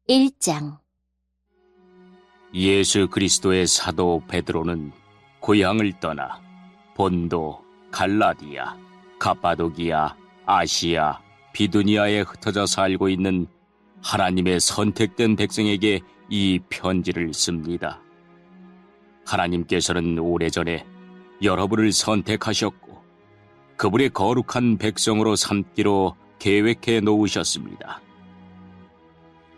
1장. 예수 그리스도의 사도 베드로는 고향을 떠나 본도, 갈라디아, 갑바도기아, 아시아, 비두니아에 흩어져 살고 있는 하나님의 선택된 백성에게 이 편지를 씁니다. 하나님께서는 오래전에 여러분을 선택하셨고 그분의 거룩한 백성으로 삼기로 계획해 놓으셨습니다.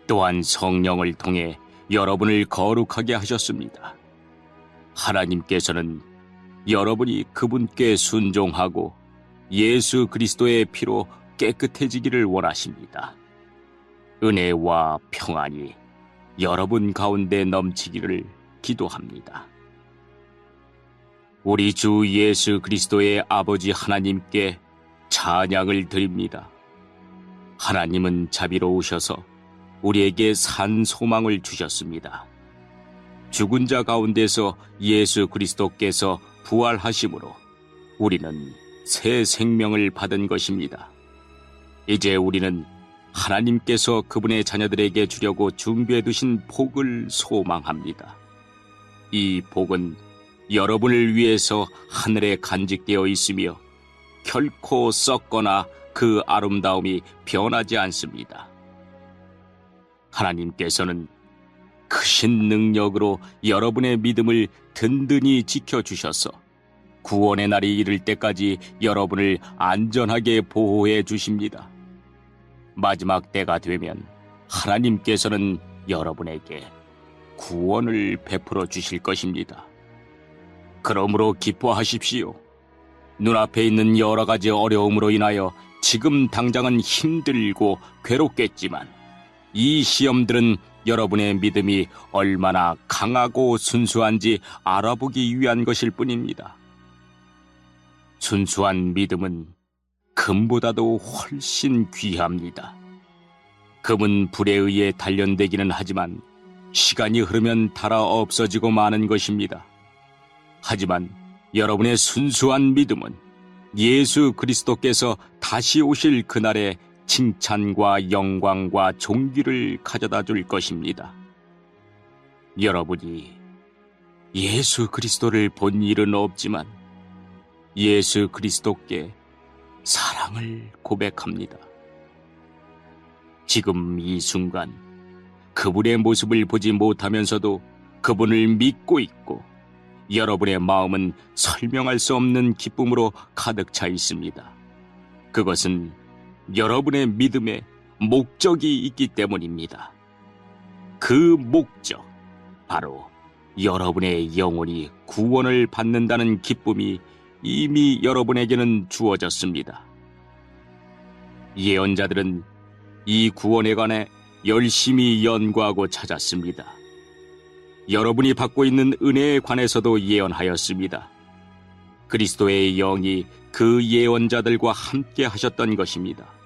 또한 성령을 통해 여러분을 거룩하게 하셨습니다. 하나님께서는 여러분이 그분께 순종하고 예수 그리스도의 피로 깨끗해지기를 원하십니다. 은혜와 평안이 여러분 가운데 넘치기를 기도합니다. 우리 주 예수 그리스도의 아버지 하나님께 찬양을 드립니다. 하나님은 자비로우셔서 우리에게 산 소망을 주셨습니다. 죽은 자 가운데서 예수 그리스도께서 부활하심으로 우리는 새 생명을 받은 것입니다. 이제 우리는 하나님께서 그분의 자녀들에게 주려고 준비해 두신 복을 소망합니다. 이 복은 여러분을 위해서 하늘에 간직되어 있으며 결코 썩거나 그 아름다움이 변하지 않습니다. 하나님께서는 크신 능력으로 여러분의 믿음을 든든히 지켜주셔서 구원의 날이 이를 때까지 여러분을 안전하게 보호해 주십니다. 마지막 때가 되면 하나님께서는 여러분에게 구원을 베풀어 주실 것입니다. 그러므로 기뻐하십시오. 눈앞에 있는 여러 가지 어려움으로 인하여 지금 당장은 힘들고 괴롭겠지만 이 시험들은 여러분의 믿음이 얼마나 강하고 순수한지 알아보기 위한 것일 뿐입니다. 순수한 믿음은 금보다도 훨씬 귀합니다. 금은 불에 의해 단련되기는 하지만 시간이 흐르면 닳아 없어지고 마는 것입니다. 하지만 여러분의 순수한 믿음은 예수 그리스도께서 다시 오실 그날에 칭찬과 영광과 존귀를 가져다 줄 것입니다. 여러분이 예수 그리스도를 본 일은 없지만 예수 그리스도께 사랑을 고백합니다. 지금 이 순간 그분의 모습을 보지 못하면서도 그분을 믿고 있고 여러분의 마음은 설명할 수 없는 기쁨으로 가득 차 있습니다. 그것은 여러분의 믿음에 목적이 있기 때문입니다. 그 목적, 바로 여러분의 영혼이 구원을 받는다는 기쁨이 이미 여러분에게는 주어졌습니다. 예언자들은 이 구원에 관해 열심히 연구하고 찾았습니다. 여러분이 받고 있는 은혜에 관해서도 예언하였습니다. 그리스도의 영이 그 예언자들과 함께 하셨던 것입니다.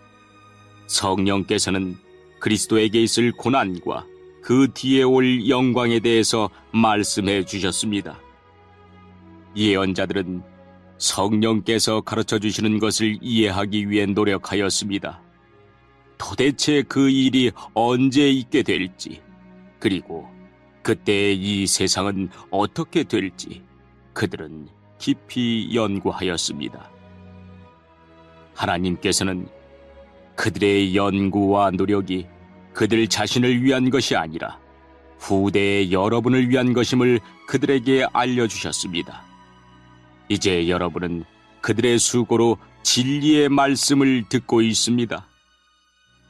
성령께서는 그리스도에게 있을 고난과 그 뒤에 올 영광에 대해서 말씀해 주셨습니다. 예언자들은 성령께서 가르쳐 주시는 것을 이해하기 위해 노력하였습니다. 도대체 그 일이 언제 있게 될지, 그리고 그때 이 세상은 어떻게 될지 그들은 깊이 연구하였습니다. 하나님께서는 그들의 연구와 노력이 그들 자신을 위한 것이 아니라 후대의 여러분을 위한 것임을 그들에게 알려주셨습니다. 이제 여러분은 그들의 수고로 진리의 말씀을 듣고 있습니다.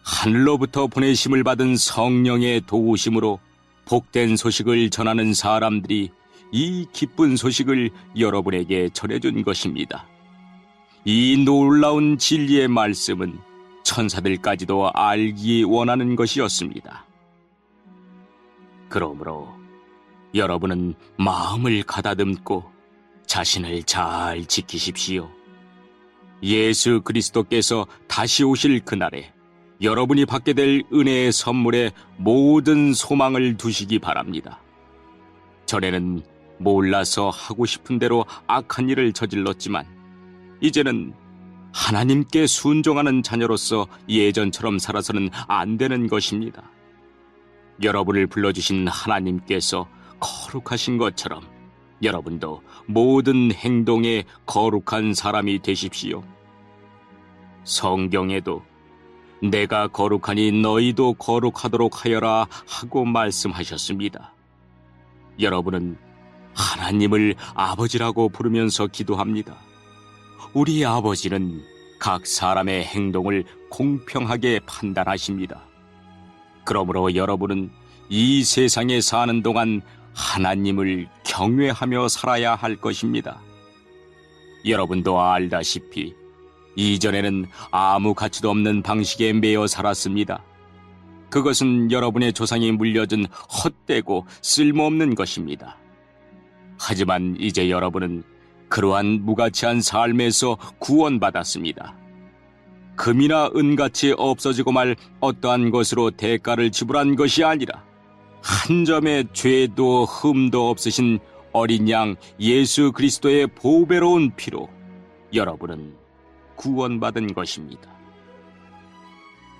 하늘로부터 보내심을 받은 성령의 도우심으로 복된 소식을 전하는 사람들이 이 기쁜 소식을 여러분에게 전해준 것입니다. 이 놀라운 진리의 말씀은 천사들까지도 알기 원하는 것이었습니다. 그러므로 여러분은 마음을 가다듬고 자신을 잘 지키십시오. 예수 그리스도께서 다시 오실 그날에 여러분이 받게 될 은혜의 선물에 모든 소망을 두시기 바랍니다. 전에는 몰라서 하고 싶은 대로 악한 일을 저질렀지만 이제는 하나님께 순종하는 자녀로서 예전처럼 살아서는 안 되는 것입니다. 여러분을 불러주신 하나님께서 거룩하신 것처럼 여러분도 모든 행동에 거룩한 사람이 되십시오. 성경에도 내가 거룩하니 너희도 거룩하도록 하여라 하고 말씀하셨습니다. 여러분은 하나님을 아버지라고 부르면서 기도합니다. 우리 아버지는 각 사람의 행동을 공평하게 판단하십니다. 그러므로 여러분은 이 세상에 사는 동안 하나님을 경외하며 살아야 할 것입니다. 여러분도 알다시피 이전에는 아무 가치도 없는 방식에 매여 살았습니다. 그것은 여러분의 조상이 물려준 헛되고 쓸모없는 것입니다. 하지만 이제 여러분은 그러한 무가치한 삶에서 구원받았습니다. 금이나 은같이 없어지고 말 어떠한 것으로 대가를 지불한 것이 아니라 한 점의 죄도 흠도 없으신 어린 양 예수 그리스도의 보배로운 피로 여러분은 구원받은 것입니다.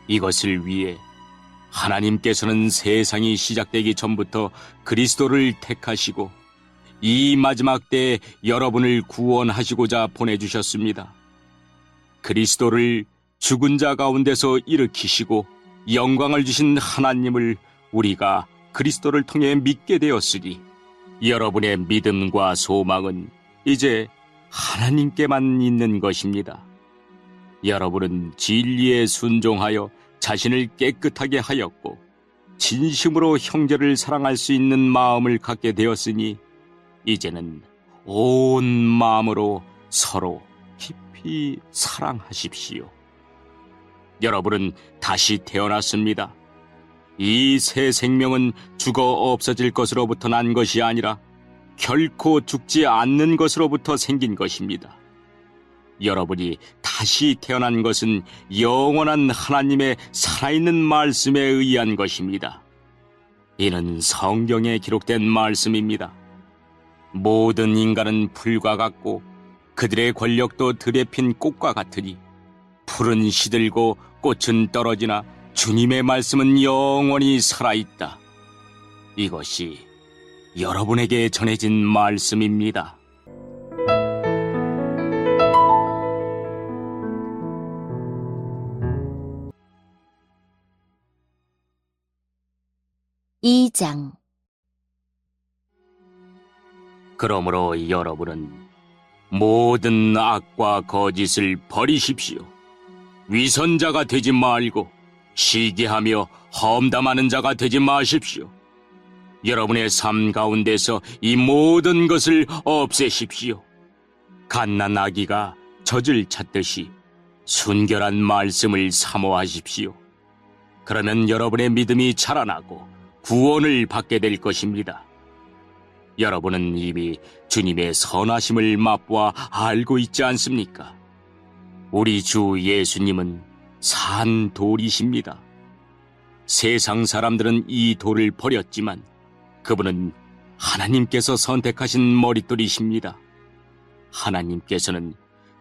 이것을 위해 하나님께서는 세상이 시작되기 전부터 그리스도를 택하시고 이 마지막 때에 여러분을 구원하시고자 보내주셨습니다. 그리스도를 죽은 자 가운데서 일으키시고 영광을 주신 하나님을 우리가 그리스도를 통해 믿게 되었으니 여러분의 믿음과 소망은 이제 하나님께만 있는 것입니다. 여러분은 진리에 순종하여 자신을 깨끗하게 하였고 진심으로 형제를 사랑할 수 있는 마음을 갖게 되었으니 이제는 온 마음으로 서로 깊이 사랑하십시오. 여러분은 다시 태어났습니다. 이 새 생명은 죽어 없어질 것으로부터 난 것이 아니라 결코 죽지 않는 것으로부터 생긴 것입니다. 여러분이 다시 태어난 것은 영원한 하나님의 살아있는 말씀에 의한 것입니다. 이는 성경에 기록된 말씀입니다. 모든 인간은 풀과 같고 그들의 권력도 들에 핀 꽃과 같으니 풀은 시들고 꽃은 떨어지나 주님의 말씀은 영원히 살아있다. 이것이 여러분에게 전해진 말씀입니다. 이 장 그러므로 여러분은 모든 악과 거짓을 버리십시오. 위선자가 되지 말고 시기하며 험담하는 자가 되지 마십시오. 여러분의 삶 가운데서 이 모든 것을 없애십시오. 갓난 아기가 젖을 찾듯이 순결한 말씀을 사모하십시오. 그러면 여러분의 믿음이 자라나고 구원을 받게 될 것입니다. 여러분은 이미 주님의 선하심을 맛보아 알고 있지 않습니까? 우리 주 예수님은 산 돌이십니다. 세상 사람들은 이 돌을 버렸지만 그분은 하나님께서 선택하신 머릿돌이십니다. 하나님께서는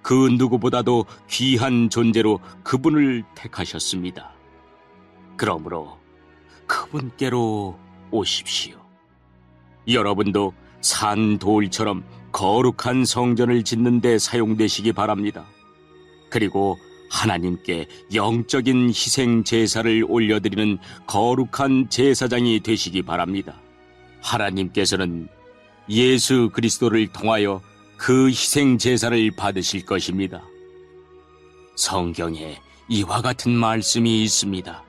그 누구보다도 귀한 존재로 그분을 택하셨습니다. 그러므로 그분께로 오십시오. 여러분도 산 돌처럼 거룩한 성전을 짓는 데 사용되시기 바랍니다. 그리고 하나님께 영적인 희생 제사를 올려드리는 거룩한 제사장이 되시기 바랍니다. 하나님께서는 예수 그리스도를 통하여 그 희생 제사를 받으실 것입니다. 성경에 이와 같은 말씀이 있습니다.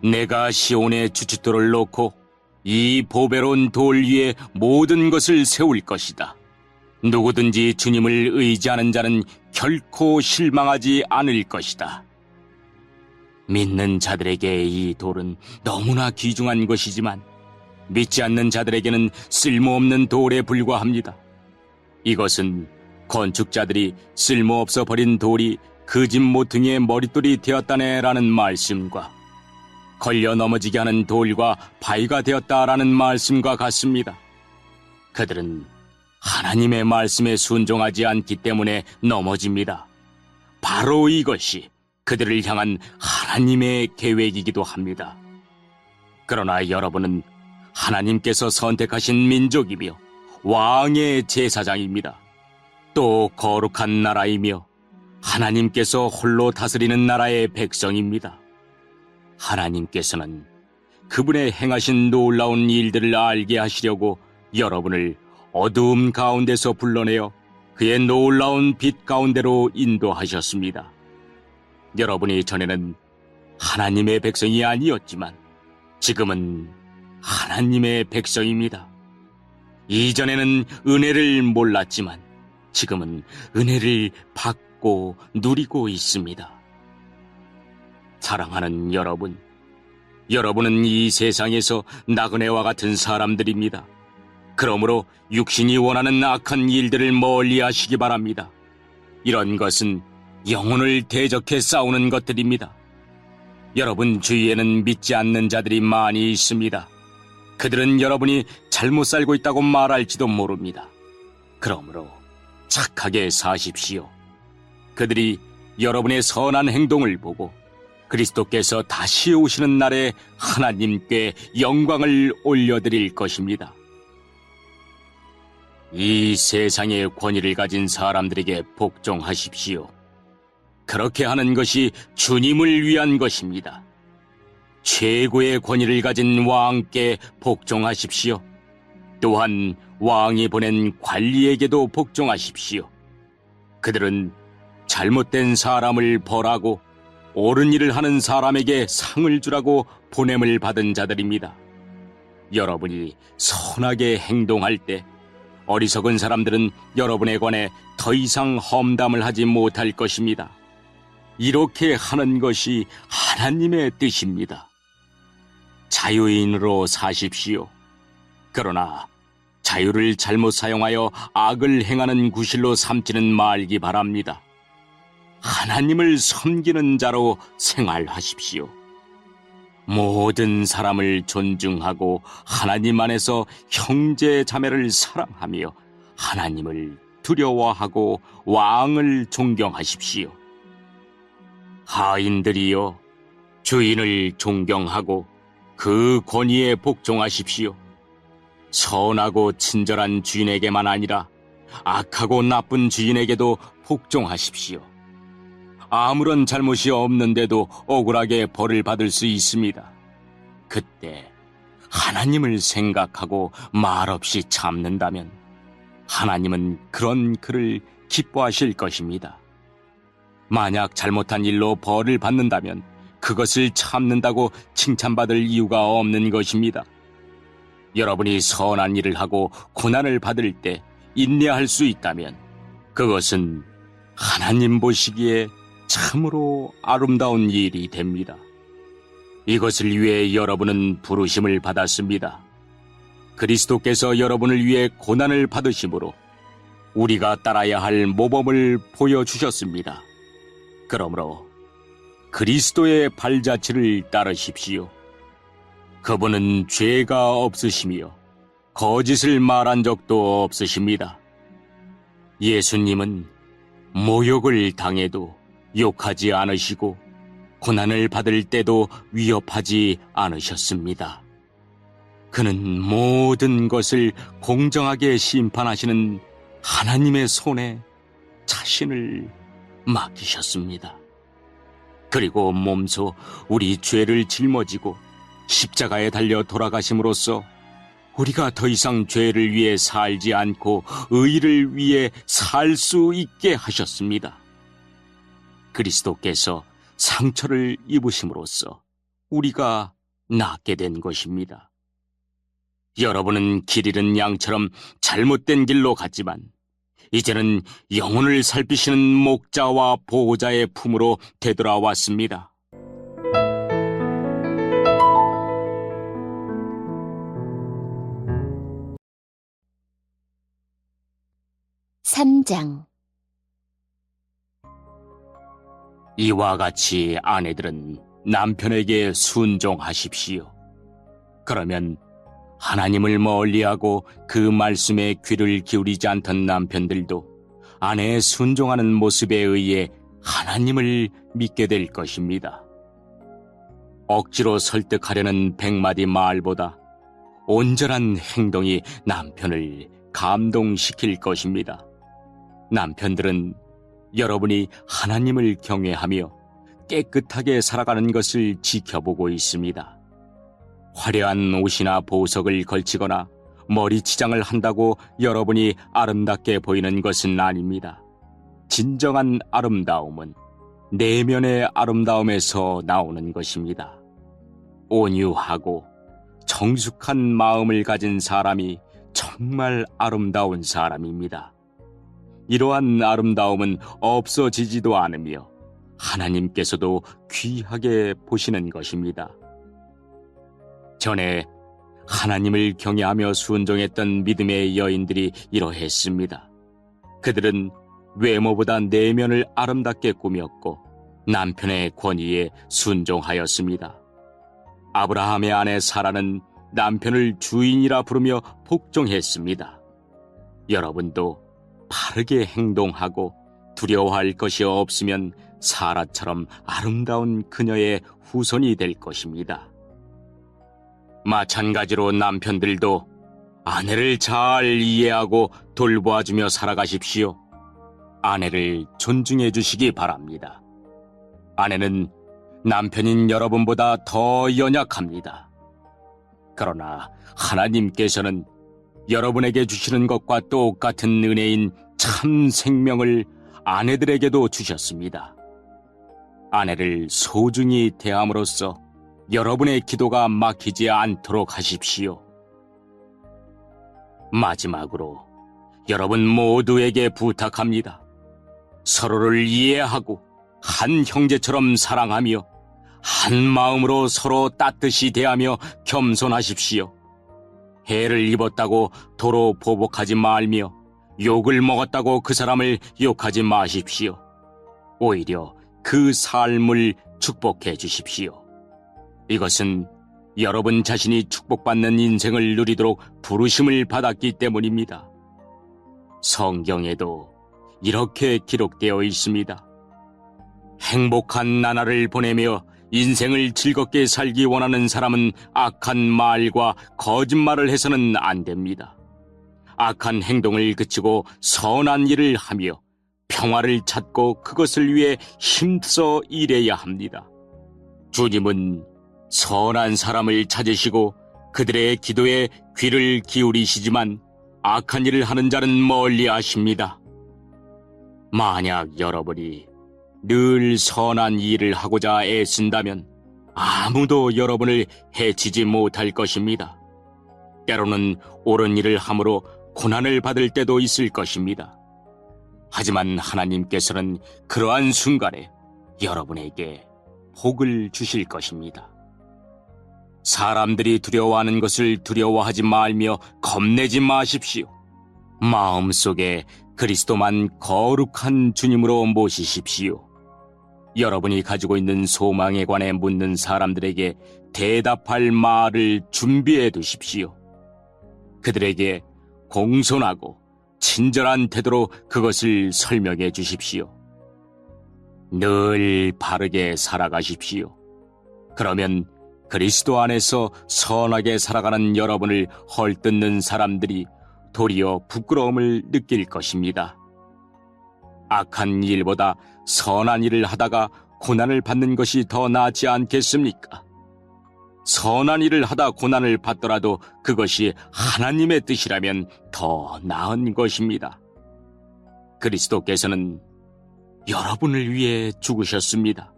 내가 시온에 주춧돌을 놓고 이 보배로운 돌 위에 모든 것을 세울 것이다. 누구든지 주님을 의지하는 자는 결코 실망하지 않을 것이다. 믿는 자들에게 이 돌은 너무나 귀중한 것이지만 믿지 않는 자들에게는 쓸모없는 돌에 불과합니다. 이것은 건축자들이 쓸모없어 버린 돌이 그 집 모퉁이의 머릿돌이 되었다네라는 말씀과 걸려 넘어지게 하는 돌과 바위가 되었다라는 말씀과 같습니다. 그들은 하나님의 말씀에 순종하지 않기 때문에 넘어집니다. 바로 이것이 그들을 향한 하나님의 계획이기도 합니다. 그러나 여러분은 하나님께서 선택하신 민족이며 왕의 제사장입니다. 또 거룩한 나라이며 하나님께서 홀로 다스리는 나라의 백성입니다. 하나님께서는 그분의 행하신 놀라운 일들을 알게 하시려고 여러분을 어두움 가운데서 불러내어 그의 놀라운 빛 가운데로 인도하셨습니다. 여러분이 전에는 하나님의 백성이 아니었지만 지금은 하나님의 백성입니다. 이전에는 은혜를 몰랐지만 지금은 은혜를 받고 누리고 있습니다. 사랑하는 여러분, 여러분은 이 세상에서 나그네와 같은 사람들입니다. 그러므로 육신이 원하는 악한 일들을 멀리 하시기 바랍니다. 이런 것은 영혼을 대적해 싸우는 것들입니다. 여러분 주위에는 믿지 않는 자들이 많이 있습니다. 그들은 여러분이 잘못 살고 있다고 말할지도 모릅니다. 그러므로 착하게 사십시오. 그들이 여러분의 선한 행동을 보고 그리스도께서 다시 오시는 날에 하나님께 영광을 올려드릴 것입니다. 이 세상의 권위를 가진 사람들에게 복종하십시오. 그렇게 하는 것이 주님을 위한 것입니다. 최고의 권위를 가진 왕께 복종하십시오. 또한 왕이 보낸 관리에게도 복종하십시오. 그들은 잘못된 사람을 벌하고 옳은 일을 하는 사람에게 상을 주라고 보냄을 받은 자들입니다. 여러분이 선하게 행동할 때 어리석은 사람들은 여러분에 관해 더 이상 험담을 하지 못할 것입니다. 이렇게 하는 것이 하나님의 뜻입니다. 자유인으로 사십시오. 그러나 자유를 잘못 사용하여 악을 행하는 구실로 삼지는 말기 바랍니다. 하나님을 섬기는 자로 생활하십시오. 모든 사람을 존중하고 하나님 안에서 형제 자매를 사랑하며 하나님을 두려워하고 왕을 존경하십시오. 하인들이여, 주인을 존경하고 그 권위에 복종하십시오. 선하고 친절한 주인에게만 아니라 악하고 나쁜 주인에게도 복종하십시오. 아무런 잘못이 없는데도 억울하게 벌을 받을 수 있습니다. 그때 하나님을 생각하고 말없이 참는다면 하나님은 그런 그를 기뻐하실 것입니다. 만약 잘못한 일로 벌을 받는다면 그것을 참는다고 칭찬받을 이유가 없는 것입니다. 여러분이 선한 일을 하고 고난을 받을 때 인내할 수 있다면 그것은 하나님 보시기에 참으로 아름다운 일이 됩니다. 이것을 위해 여러분은 부르심을 받았습니다. 그리스도께서 여러분을 위해 고난을 받으심으로 우리가 따라야 할 모범을 보여주셨습니다. 그러므로 그리스도의 발자취를 따르십시오. 그분은 죄가 없으시며 거짓을 말한 적도 없으십니다. 예수님은 모욕을 당해도 욕하지 않으시고 고난을 받을 때도 위협하지 않으셨습니다. 그는 모든 것을 공정하게 심판하시는 하나님의 손에 자신을 맡기셨습니다. 그리고 몸소 우리 죄를 짊어지고 십자가에 달려 돌아가심으로써 우리가 더 이상 죄를 위해 살지 않고 의를 위해 살 수 있게 하셨습니다. 그리스도께서 상처를 입으심으로써 우리가 낫게 된 것입니다. 여러분은 길 잃은 양처럼 잘못된 길로 갔지만 이제는 영혼을 살피시는 목자와 보호자의 품으로 되돌아왔습니다. (3장) 이와 같이 아내들은 남편에게 순종하십시오. 그러면 하나님을 멀리하고 그 말씀에 귀를 기울이지 않던 남편들도 아내의 순종하는 모습에 의해 하나님을 믿게 될 것입니다. 억지로 설득하려는 100마디 말보다 온전한 행동이 남편을 감동시킬 것입니다. 남편들은 여러분이 하나님을 경외하며 깨끗하게 살아가는 것을 지켜보고 있습니다. 화려한 옷이나 보석을 걸치거나 머리치장을 한다고 여러분이 아름답게 보이는 것은 아닙니다. 진정한 아름다움은 내면의 아름다움에서 나오는 것입니다. 온유하고 정숙한 마음을 가진 사람이 정말 아름다운 사람입니다. 이러한 아름다움은 없어지지도 않으며 하나님께서도 귀하게 보시는 것입니다. 전에 하나님을 경외하며 순종했던 믿음의 여인들이 이러했습니다. 그들은 외모보다 내면을 아름답게 꾸몄고 남편의 권위에 순종하였습니다. 아브라함의 아내 사라는 남편을 주인이라 부르며 복종했습니다. 여러분도 바르게 행동하고 두려워할 것이 없으면 사라처럼 아름다운 그녀의 후손이 될 것입니다. 마찬가지로 남편들도 아내를 잘 이해하고 돌보아주며 살아가십시오. 아내를 존중해 주시기 바랍니다. 아내는 남편인 여러분보다 더 연약합니다. 그러나 하나님께서는 여러분에게 주시는 것과 똑같은 은혜인 참 생명을 아내들에게도 주셨습니다. 아내를 소중히 대함으로써 여러분의 기도가 막히지 않도록 하십시오. 마지막으로 여러분 모두에게 부탁합니다. 서로를 이해하고 한 형제처럼 사랑하며 한 마음으로 서로 따뜻이 대하며 겸손하십시오. 해를 입었다고 도로 보복하지 말며 욕을 먹었다고 그 사람을 욕하지 마십시오. 오히려 그 삶을 축복해 주십시오. 이것은 여러분 자신이 축복받는 인생을 누리도록 부르심을 받았기 때문입니다. 성경에도 이렇게 기록되어 있습니다. 행복한 나날을 보내며 인생을 즐겁게 살기 원하는 사람은 악한 말과 거짓말을 해서는 안 됩니다. 악한 행동을 그치고 선한 일을 하며 평화를 찾고 그것을 위해 힘써 일해야 합니다. 주님은 선한 사람을 찾으시고 그들의 기도에 귀를 기울이시지만 악한 일을 하는 자는 멀리 하십니다. 만약 여러분이 늘 선한 일을 하고자 애쓴다면 아무도 여러분을 해치지 못할 것입니다. 때로는 옳은 일을 함으로 고난을 받을 때도 있을 것입니다. 하지만 하나님께서는 그러한 순간에 여러분에게 복을 주실 것입니다. 사람들이 두려워하는 것을 두려워하지 말며 겁내지 마십시오. 마음속에 그리스도만 거룩한 주님으로 모시십시오. 여러분이 가지고 있는 소망에 관해 묻는 사람들에게 대답할 말을 준비해 두십시오. 그들에게 공손하고 친절한 태도로 그것을 설명해 주십시오. 늘 바르게 살아가십시오. 그러면 그리스도 안에서 선하게 살아가는 여러분을 헐뜯는 사람들이 도리어 부끄러움을 느낄 것입니다. 악한 일보다 선한 일을 하다가 고난을 받는 것이 더 낫지 않겠습니까? 선한 일을 하다 고난을 받더라도 그것이 하나님의 뜻이라면 더 나은 것입니다. 그리스도께서는 여러분을 위해 죽으셨습니다.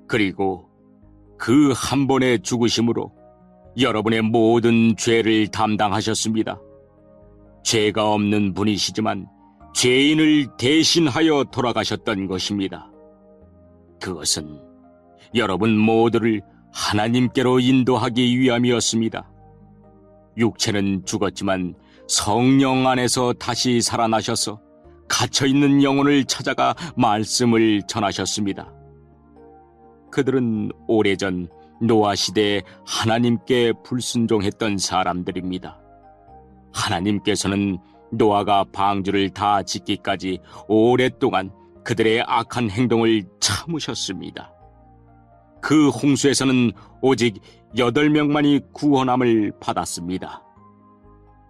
그리고 그 한 번의 죽으심으로 여러분의 모든 죄를 담당하셨습니다. 죄가 없는 분이시지만 죄인을 대신하여 돌아가셨던 것입니다. 그것은 여러분 모두를 하나님께로 인도하기 위함이었습니다. 육체는 죽었지만 성령 안에서 다시 살아나셔서 갇혀있는 영혼을 찾아가 말씀을 전하셨습니다. 그들은 오래전 노아 시대에 하나님께 불순종했던 사람들입니다. 하나님께서는 노아가 방주를 다 짓기까지 오랫동안 그들의 악한 행동을 참으셨습니다. 그 홍수에서는 오직 8명만이 구원함을 받았습니다.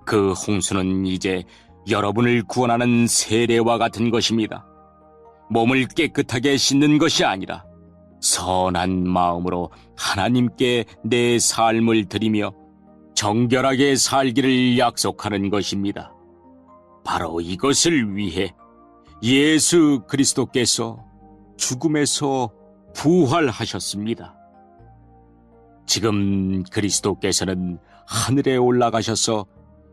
그 홍수는 이제 여러분을 구원하는 세례와 같은 것입니다. 몸을 깨끗하게 씻는 것이 아니라 선한 마음으로 하나님께 내 삶을 드리며 정결하게 살기를 약속하는 것입니다. 바로 이것을 위해 예수 그리스도께서 죽음에서 부활하셨습니다. 지금 그리스도께서는 하늘에 올라가셔서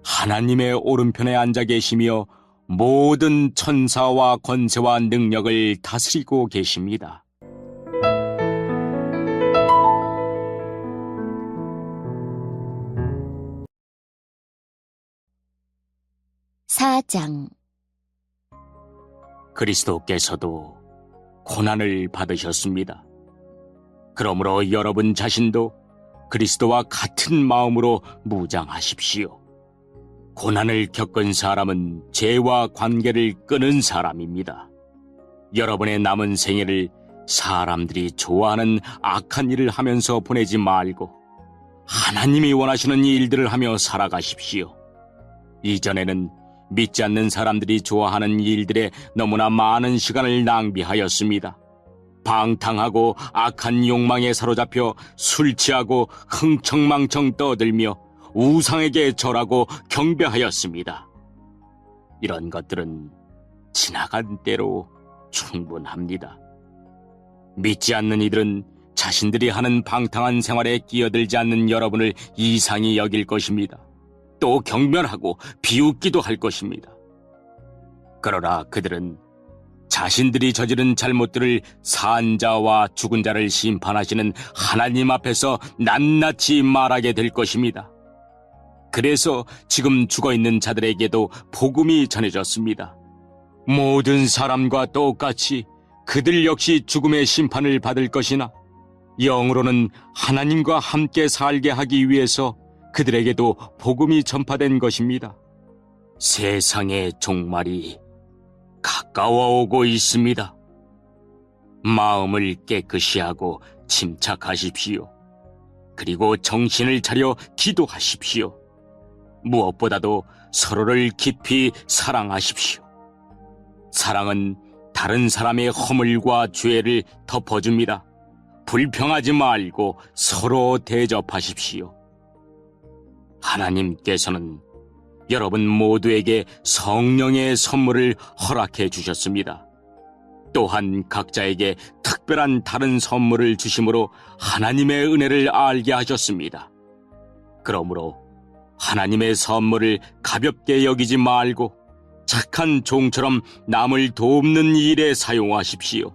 하나님의 오른편에 앉아 계시며 모든 천사와 권세와 능력을 다스리고 계십니다. 사장. 그리스도께서도 고난을 받으셨습니다. 그러므로 여러분 자신도 그리스도와 같은 마음으로 무장하십시오. 고난을 겪은 사람은 죄와 관계를 끊은 사람입니다. 여러분의 남은 생애를 사람들이 좋아하는 악한 일을 하면서 보내지 말고 하나님이 원하시는 일들을 하며 살아가십시오. 이전에는 믿지 않는 사람들이 좋아하는 일들에 너무나 많은 시간을 낭비하였습니다. 방탕하고 악한 욕망에 사로잡혀 술 취하고 흥청망청 떠들며 우상에게 절하고 경배하였습니다. 이런 것들은 지나간 때로 충분합니다. 믿지 않는 이들은 자신들이 하는 방탕한 생활에 끼어들지 않는 여러분을 이상히 여길 것입니다. 또 경멸하고 비웃기도 할 것입니다. 그러나 그들은 자신들이 저지른 잘못들을 산 자와 죽은 자를 심판하시는 하나님 앞에서 낱낱이 말하게 될 것입니다. 그래서 지금 죽어있는 자들에게도 복음이 전해졌습니다. 모든 사람과 똑같이 그들 역시 죽음의 심판을 받을 것이나 영으로는 하나님과 함께 살게 하기 위해서 그들에게도 복음이 전파된 것입니다. 세상의 종말이 가까워 오고 있습니다. 마음을 깨끗이 하고 침착하십시오. 그리고 정신을 차려 기도하십시오. 무엇보다도 서로를 깊이 사랑하십시오. 사랑은 다른 사람의 허물과 죄를 덮어줍니다. 불평하지 말고 서로 대접하십시오. 하나님께서는 여러분 모두에게 성령의 선물을 허락해 주셨습니다. 또한 각자에게 특별한 다른 선물을 주심으로 하나님의 은혜를 알게 하셨습니다. 그러므로 하나님의 선물을 가볍게 여기지 말고 착한 종처럼 남을 돕는 일에 사용하십시오.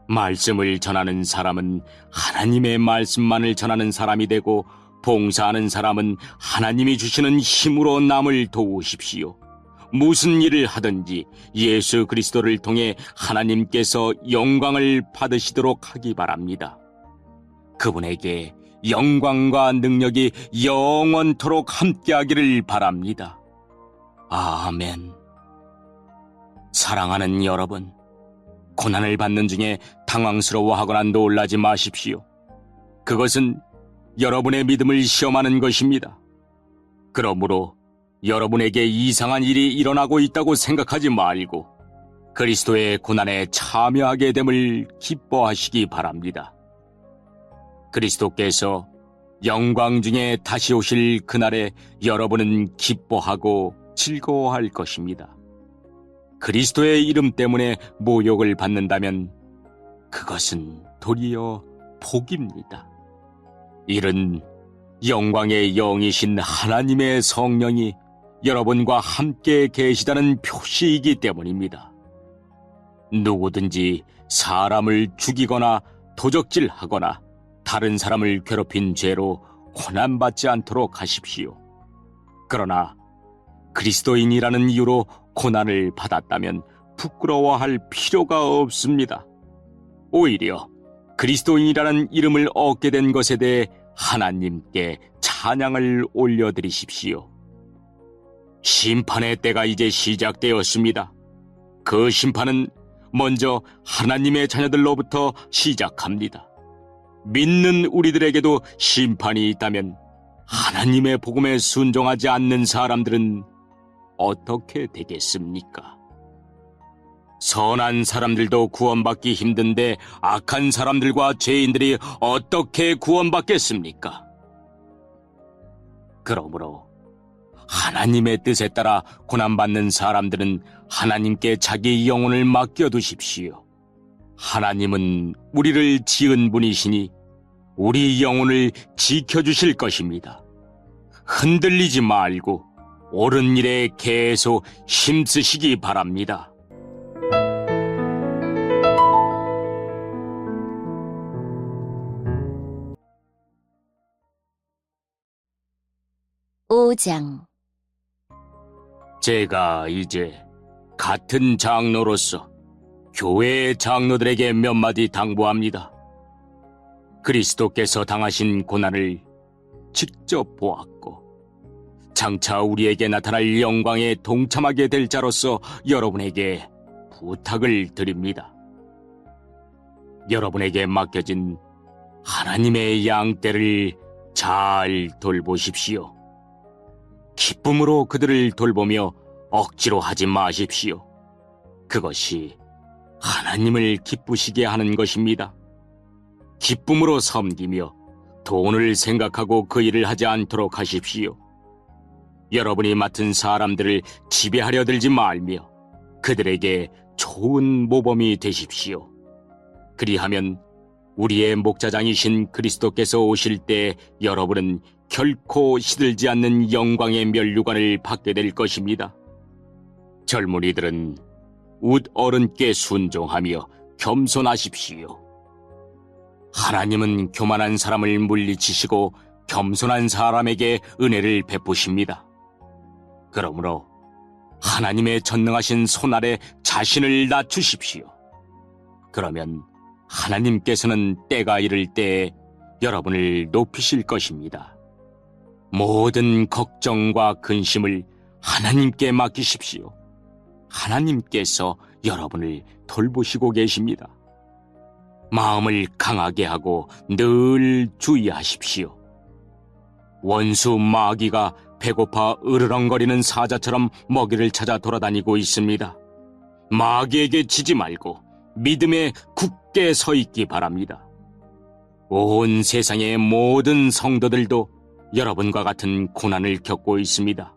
말씀을 전하는 사람은 하나님의 말씀만을 전하는 사람이 되고 봉사하는 사람은 하나님이 주시는 힘으로 남을 도우십시오. 무슨 일을 하든지 예수 그리스도를 통해 하나님께서 영광을 받으시도록 하기 바랍니다. 그분에게 영광과 능력이 영원토록 함께하기를 바랍니다. 아멘. 사랑하는 여러분, 고난을 받는 중에 당황스러워하거나 놀라지 마십시오. 그것은 여러분의 믿음을 시험하는 것입니다. 그러므로 여러분에게 이상한 일이 일어나고 있다고 생각하지 말고 그리스도의 고난에 참여하게 됨을 기뻐하시기 바랍니다. 그리스도께서 영광 중에 다시 오실 그날에 여러분은 기뻐하고 즐거워할 것입니다. 그리스도의 이름 때문에 모욕을 받는다면 그것은 도리어 복입니다. 이는 영광의 영이신 하나님의 성령이 여러분과 함께 계시다는 표시이기 때문입니다. 누구든지 사람을 죽이거나 도적질하거나 다른 사람을 괴롭힌 죄로 고난받지 않도록 하십시오. 그러나 그리스도인이라는 이유로 고난을 받았다면 부끄러워할 필요가 없습니다. 오히려 그리스도인이라는 이름을 얻게 된 것에 대해 하나님께 찬양을 올려드리십시오. 심판의 때가 이제 시작되었습니다. 그 심판은 먼저 하나님의 자녀들로부터 시작합니다. 믿는 우리들에게도 심판이 있다면 하나님의 복음에 순종하지 않는 사람들은 어떻게 되겠습니까? 선한 사람들도 구원받기 힘든데 악한 사람들과 죄인들이 어떻게 구원받겠습니까? 그러므로 하나님의 뜻에 따라 고난받는 사람들은 하나님께 자기 영혼을 맡겨두십시오. 하나님은 우리를 지은 분이시니 우리 영혼을 지켜주실 것입니다. 흔들리지 말고 옳은 일에 계속 힘쓰시기 바랍니다. 5장. 제가 이제 같은 장로로서 교회의 장로들에게 몇 마디 당부합니다. 그리스도께서 당하신 고난을 직접 보았고 장차 우리에게 나타날 영광에 동참하게 될 자로서 여러분에게 부탁을 드립니다. 여러분에게 맡겨진 하나님의 양떼를 잘 돌보십시오. 기쁨으로 그들을 돌보며 억지로 하지 마십시오. 그것이 하나님을 기쁘시게 하는 것입니다. 기쁨으로 섬기며 돈을 생각하고 그 일을 하지 않도록 하십시오. 여러분이 맡은 사람들을 지배하려 들지 말며 그들에게 좋은 모범이 되십시오. 그리하면 우리의 목자장이신 그리스도께서 오실 때 여러분은 결코 시들지 않는 영광의 면류관을 받게 될 것입니다. 젊은이들은 웃 어른께 순종하며 겸손하십시오. 하나님은 교만한 사람을 물리치시고 겸손한 사람에게 은혜를 베푸십니다. 그러므로 하나님의 전능하신 손 아래 자신을 낮추십시오. 그러면 하나님께서는 때가 이를 때에 여러분을 높이실 것입니다. 모든 걱정과 근심을 하나님께 맡기십시오. 하나님께서 여러분을 돌보시고 계십니다. 마음을 강하게 하고 늘 주의하십시오. 원수 마귀가 배고파 으르렁거리는 사자처럼 먹이를 찾아 돌아다니고 있습니다. 마귀에게 지지 말고 믿음에 굳게 서 있기 바랍니다. 온 세상의 모든 성도들도 여러분과 같은 고난을 겪고 있습니다.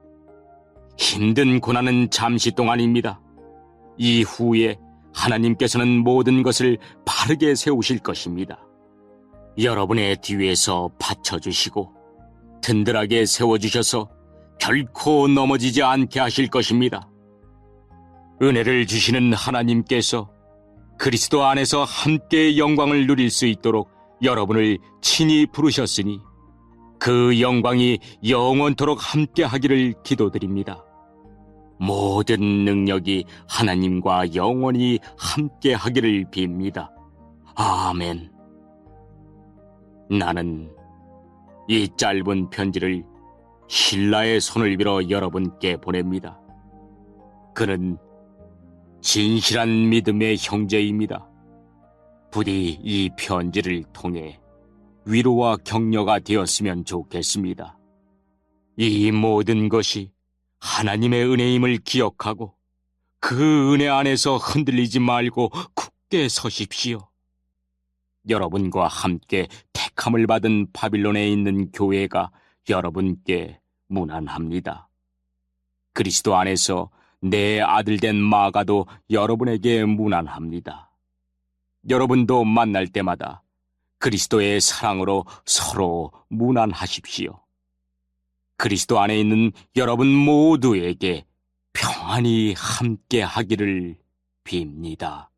힘든 고난은 잠시 동안입니다. 이후에 하나님께서는 모든 것을 바르게 세우실 것입니다. 여러분의 뒤에서 받쳐주시고 든든하게 세워주셔서 결코 넘어지지 않게 하실 것입니다. 은혜를 주시는 하나님께서 그리스도 안에서 함께 영광을 누릴 수 있도록 여러분을 친히 부르셨으니 그 영광이 영원토록 함께 하기를 기도드립니다. 모든 능력이 하나님과 영원히 함께 하기를 빕니다. 아멘. 나는 이 짧은 편지를 신라의 손을 빌어 여러분께 보냅니다. 그는 진실한 믿음의 형제입니다. 부디 이 편지를 통해 위로와 격려가 되었으면 좋겠습니다. 이 모든 것이 하나님의 은혜임을 기억하고 그 은혜 안에서 흔들리지 말고 굳게 서십시오. 여러분과 함께 택함을 받은 바빌론에 있는 교회가 여러분께 문안합니다. 그리스도 안에서 내 아들된 마가도 여러분에게 문안합니다. 여러분도 만날 때마다 그리스도의 사랑으로 서로 문안하십시오. 그리스도 안에 있는 여러분 모두에게 평안이 함께 하기를 빕니다.